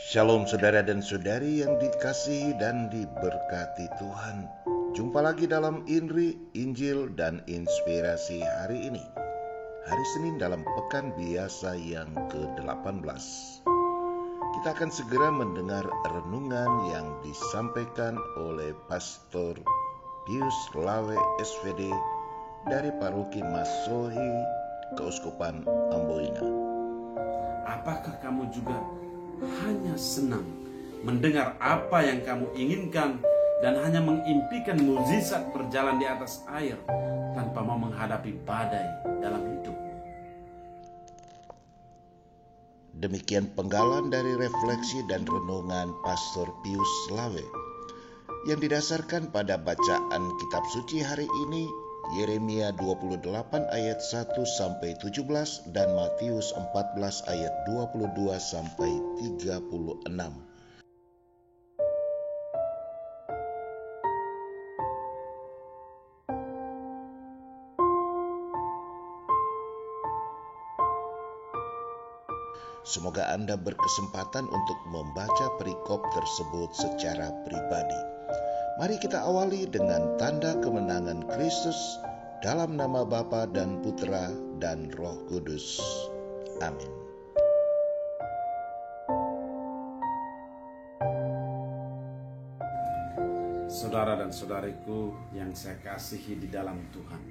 Shalom saudara dan saudari yang dikasihi dan diberkati Tuhan. Jumpa lagi dalam Injil dan Inspirasi hari ini. Hari Senin dalam pekan biasa yang ke-18. Kita akan segera mendengar renungan yang disampaikan oleh Pastor Pius Lawe SVD dari Paroki Masohi, Keuskupan Amboina. Apakah kamu juga hanya senang mendengar apa yang kamu inginkan dan hanya mengimpikan mukjizat berjalan di atas air tanpa mau menghadapi badai dalam hidup? Demikian penggalan dari refleksi dan renungan Pastor Pius Lawe yang didasarkan pada bacaan kitab suci hari ini, Yeremia 28 ayat 1 sampai 17 dan Matius 14 ayat 22 sampai 36. Semoga Anda berkesempatan untuk membaca perikop tersebut secara pribadi. Mari kita awali dengan tanda kemenangan Kristus dalam nama Bapa dan Putra dan Roh Kudus. Amin. Saudara dan saudariku yang saya kasihi di dalam Tuhan,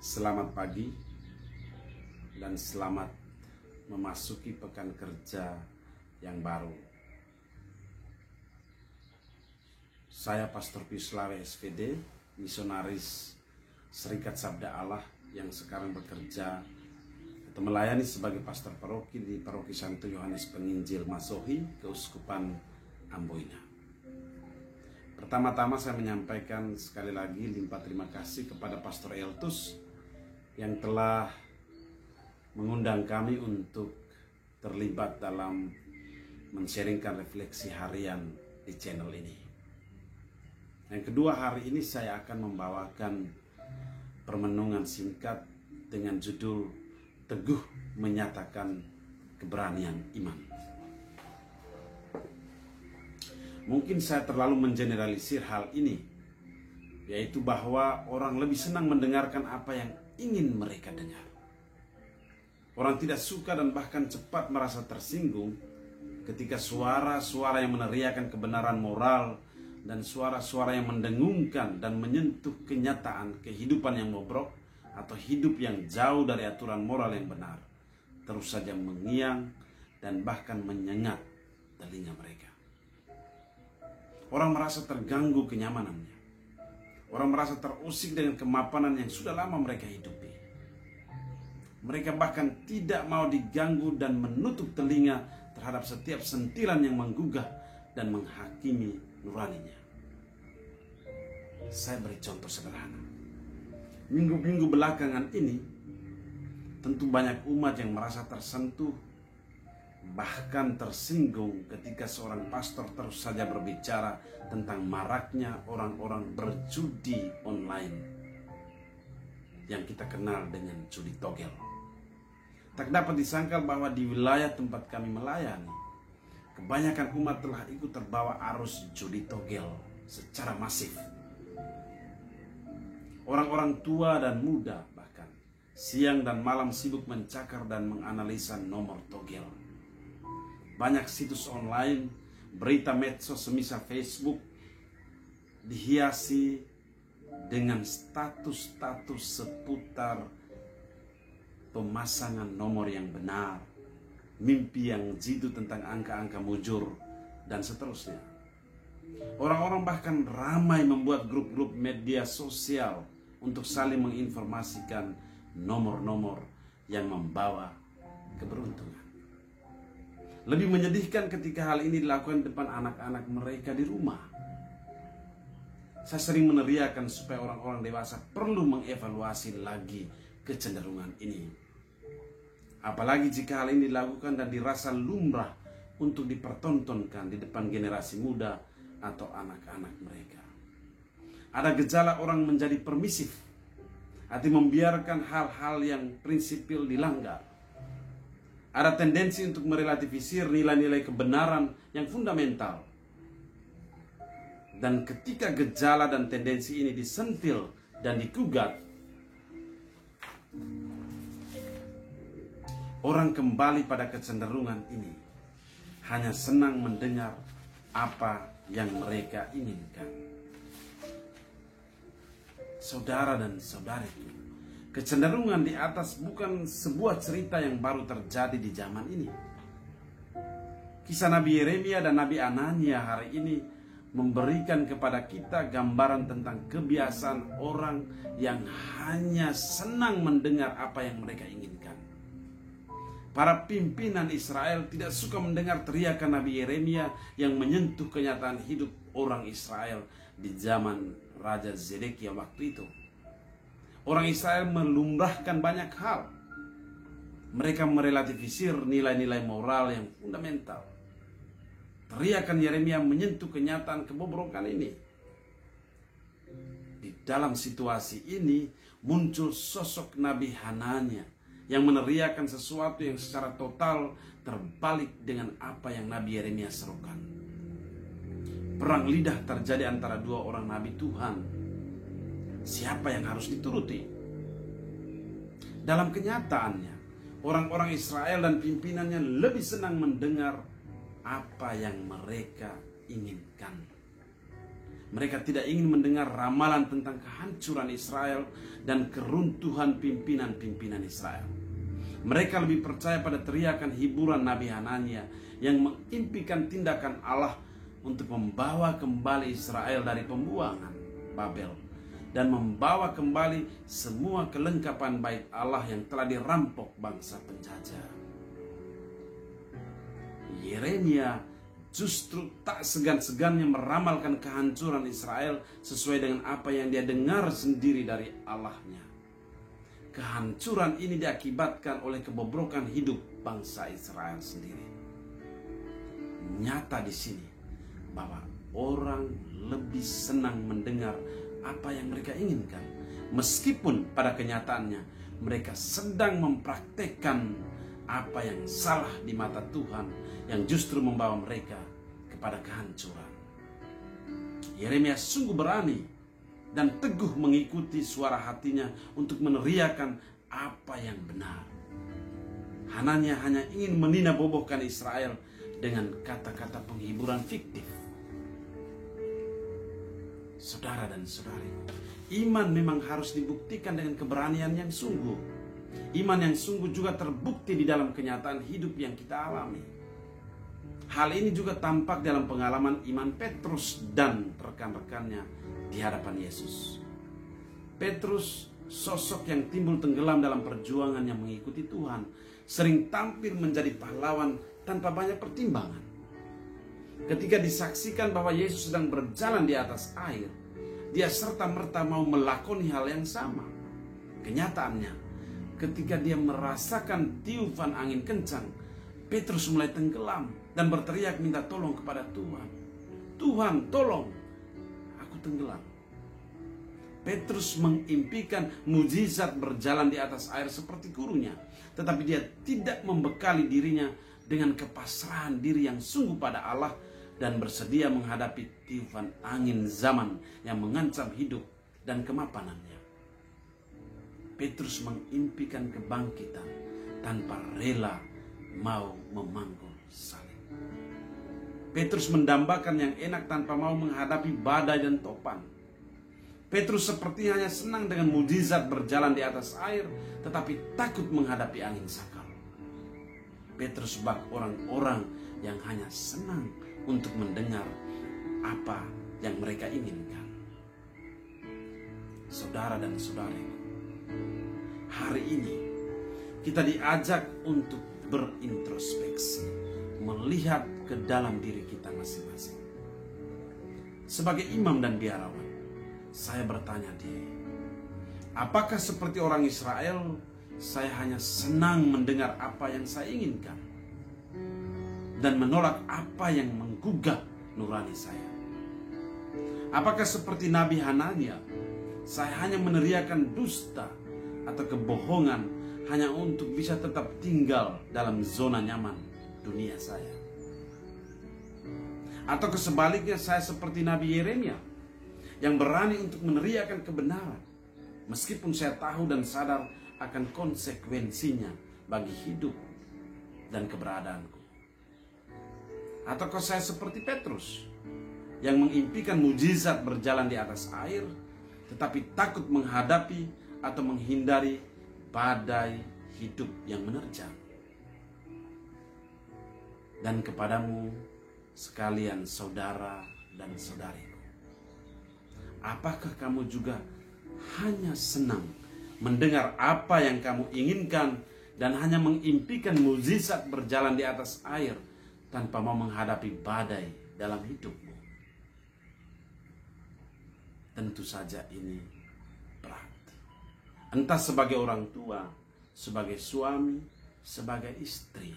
selamat pagi dan selamat memasuki pekan kerja yang baru. Saya Pastor Pius Lawe SVD, misionaris Serikat Sabda Allah yang sekarang bekerja atau melayani sebagai pastor paroki di Paroki Santo Yohanes Penginjil Masohi, Keuskupan Amboina. Pertama-tama saya menyampaikan sekali lagi limpah terima kasih kepada Pastor Eltus yang telah mengundang kami untuk terlibat dalam men-sharingkan refleksi harian di channel ini. Yang kedua, hari ini saya akan membawakan permenungan singkat dengan judul Teguh Menyatakan Keberanian Iman. Mungkin saya terlalu mengeneralisir hal ini, yaitu bahwa orang lebih senang mendengarkan apa yang ingin mereka dengar. Orang tidak suka dan bahkan cepat merasa tersinggung ketika suara-suara yang meneriakan kebenaran moral dan suara-suara yang mendengungkan dan menyentuh kenyataan kehidupan yang bobrok atau hidup yang jauh dari aturan moral yang benar terus saja mengiang dan bahkan menyengat telinga mereka. Orang merasa terganggu kenyamanannya. Orang merasa terusik dengan kemapanan yang sudah lama mereka hidupi. Mereka bahkan tidak mau diganggu dan menutup telinga terhadap setiap sentilan yang menggugah dan menghakimi nuraninya. Saya beri contoh sederhana. Minggu-minggu belakangan ini, tentu banyak umat yang merasa tersentuh, bahkan tersinggung ketika seorang pastor terus saja berbicara tentang maraknya orang-orang berjudi online yang kita kenal dengan judi togel. Tak dapat disangkal bahwa di wilayah tempat kami melayani, kebanyakan umat telah ikut terbawa arus judi togel secara masif. Orang-orang tua dan muda bahkan siang dan malam sibuk mencakar dan menganalisa nomor togel. Banyak situs online, berita medsos semisal Facebook dihiasi dengan status-status seputar pemasangan nomor yang benar, mimpi yang jitu tentang angka-angka mujur, dan seterusnya. Orang-orang bahkan ramai membuat grup-grup media sosial untuk saling menginformasikan nomor-nomor yang membawa keberuntungan. Lebih menyedihkan ketika hal ini dilakukan depan anak-anak mereka di rumah. Saya sering meneriakan supaya orang-orang dewasa perlu mengevaluasi lagi kecenderungan ini. Apalagi jika hal ini dilakukan dan dirasa lumrah untuk dipertontonkan di depan generasi muda atau anak-anak mereka. Ada gejala orang menjadi permisif, arti membiarkan hal-hal yang prinsipil dilanggar. Ada tendensi untuk merelativisir nilai-nilai kebenaran yang fundamental. Dan ketika gejala dan tendensi ini disentil dan digugat, orang kembali pada kecenderungan ini, hanya senang mendengar apa yang mereka inginkan. Saudara dan saudariku, kecenderungan di atas bukan sebuah cerita yang baru terjadi di zaman ini. Kisah Nabi Yeremia dan Nabi Anania hari ini memberikan kepada kita gambaran tentang kebiasaan orang yang hanya senang mendengar apa yang mereka inginkan. Para pimpinan Israel tidak suka mendengar teriakan Nabi Yeremia yang menyentuh kenyataan hidup orang Israel di zaman Raja Zedekia waktu itu. Orang Israel melumrahkan banyak hal. Mereka merelativisir nilai-nilai moral yang fundamental. Teriakan Yeremia menyentuh kenyataan kebobrokan ini. Di dalam situasi ini muncul sosok Nabi Hanania yang meneriakan sesuatu yang secara total terbalik dengan apa yang Nabi Yeremia serukan. Perang lidah terjadi antara dua orang Nabi Tuhan. Siapa yang harus dituruti? Dalam kenyataannya, orang-orang Israel dan pimpinannya lebih senang mendengar apa yang mereka inginkan. Mereka tidak ingin mendengar ramalan tentang kehancuran Israel dan keruntuhan pimpinan-pimpinan Israel. Mereka lebih percaya pada teriakan hiburan Nabi Hanania yang mengimpikan tindakan Allah untuk membawa kembali Israel dari pembuangan Babel dan membawa kembali semua kelengkapan bait Allah yang telah dirampok bangsa penjajah. Yeremia justru tak segan-segannya meramalkan kehancuran Israel sesuai dengan apa yang dia dengar sendiri dari Allahnya. Kehancuran ini diakibatkan oleh kebobrokan hidup bangsa Israel sendiri. Nyata di sini bahwa orang lebih senang mendengar apa yang mereka inginkan, meskipun pada kenyataannya mereka sedang mempraktekkan apa yang salah di mata Tuhan yang justru membawa mereka kepada kehancuran. Yeremia sungguh berani dan teguh mengikuti suara hatinya untuk meneriakan apa yang benar. Hanania hanya ingin meninabobohkan Israel dengan kata-kata penghiburan fiktif. Saudara dan saudari, iman memang harus dibuktikan dengan keberanian yang sungguh. Iman yang sungguh juga terbukti di dalam kenyataan hidup yang kita alami. Hal ini juga tampak dalam pengalaman iman Petrus dan rekan-rekannya di hadapan Yesus. Petrus, sosok yang timbul tenggelam dalam perjuangan yang mengikuti Tuhan, sering tampil menjadi pahlawan tanpa banyak pertimbangan. Ketika disaksikan bahwa Yesus sedang berjalan di atas air, dia serta-merta mau melakoni hal yang sama. Kenyataannya, ketika dia merasakan tiupan angin kencang, Petrus mulai tenggelam dan berteriak minta tolong kepada Tuhan. Tuhan, tolong, aku tenggelam. Petrus mengimpikan mujizat berjalan di atas air seperti gurunya, tetapi dia tidak membekali dirinya dengan kepasrahan diri yang sungguh pada Allah dan bersedia menghadapi tiupan angin zaman yang mengancam hidup dan kemapanannya. Petrus mengimpikan kebangkitan tanpa rela mau memangku salib. Petrus mendambakan yang enak tanpa mau menghadapi badai dan topan. Petrus seperti hanya senang dengan mujizat berjalan di atas air, tetapi takut menghadapi angin sakal. Petrus bak orang-orang yang hanya senang untuk mendengar apa yang mereka inginkan. Saudara dan saudariku, hari ini kita diajak untuk berintrospeksi, melihat ke dalam diri kita masing-masing. Sebagai imam dan biarawan, saya bertanya diri, apakah seperti orang Israel, saya hanya senang mendengar apa yang saya inginkan dan menolak apa yang menggugah nurani saya? Apakah seperti Nabi Hanania, saya hanya meneriakan dusta atau kebohongan hanya untuk bisa tetap tinggal dalam zona nyaman dunia saya. Atau sebaliknya saya seperti Nabi Yeremia yang berani untuk meneriakan kebenaran meskipun saya tahu dan sadar akan konsekuensinya bagi hidup dan keberadaanku. Ataukah saya seperti Petrus yang mengimpikan mujizat berjalan di atas air tetapi takut menghadapi atau menghindari badai hidup yang menerjang. Dan kepadamu sekalian saudara dan saudariku, apakah kamu juga hanya senang mendengar apa yang kamu inginkan dan hanya mengimpikan mukjizat berjalan di atas air tanpa mau menghadapi badai dalam hidupmu? Tentu saja ini berat. Entah sebagai orang tua, sebagai suami, sebagai istri,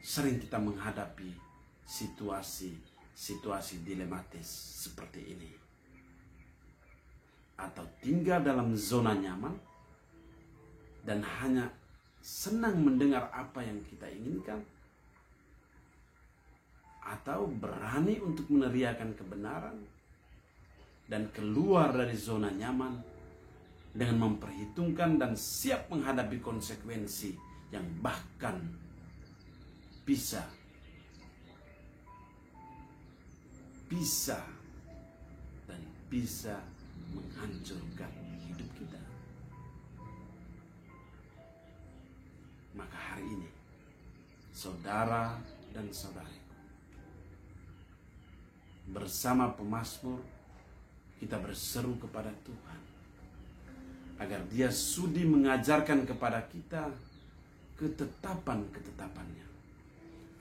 sering kita menghadapi situasi dilematis seperti ini. Atau tinggal dalam zona nyaman dan hanya senang mendengar apa yang kita inginkan, atau berani untuk meneriakan kebenaran dan keluar dari zona nyaman dengan memperhitungkan dan siap menghadapi konsekuensi yang bahkan bisa menghancurkan hidup kita. Maka hari ini, saudara dan saudariku, bersama pemazmur kita berseru kepada Tuhan agar Dia sudi mengajarkan kepada kita ketetapan-ketetapannya,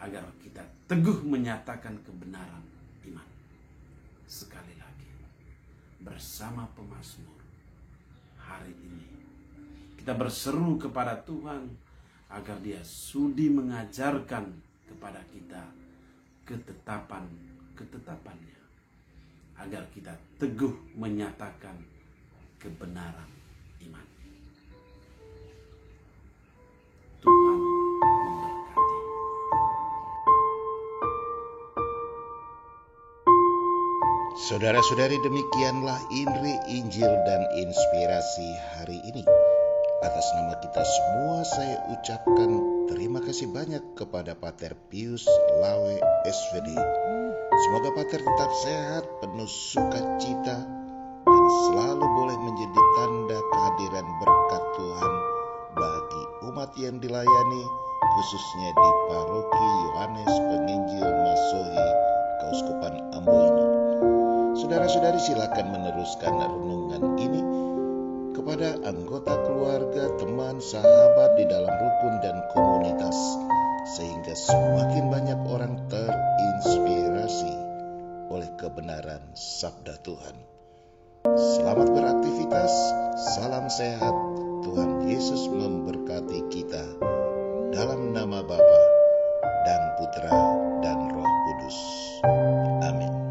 agar kita teguh menyatakan kebenaran iman. Sekali lagi, bersama pemazmur hari ini kita berseru kepada Tuhan agar Dia sudi mengajarkan kepada kita ketetapan-ketetapannya, agar kita teguh menyatakan kebenaran iman. Tuhan memberkati. Saudara-saudari, demikianlah Inri, Injil, dan Inspirasi hari ini. Atas nama kita semua saya ucapkan terima kasih banyak kepada Pater Pius Lawe SVD. Semoga Pater tetap sehat, penuh sukacita, dan selalu boleh menjadi tanda kehadiran berkat Tuhan bagi umat yang dilayani, khususnya di Paroki Yohanes Penginjil Masohi, Keuskupan Amboina. Saudara-saudari, silakan meneruskan renungan ini kepada anggota keluarga, teman, sahabat di dalam rukun dan komunitas, sehingga semakin banyak orang terinspirasi oleh kebenaran sabda Tuhan. Selamat beraktivitas, salam sehat, Tuhan Yesus memberkati kita. Dalam nama Bapa dan Putra dan Roh Kudus. Amin.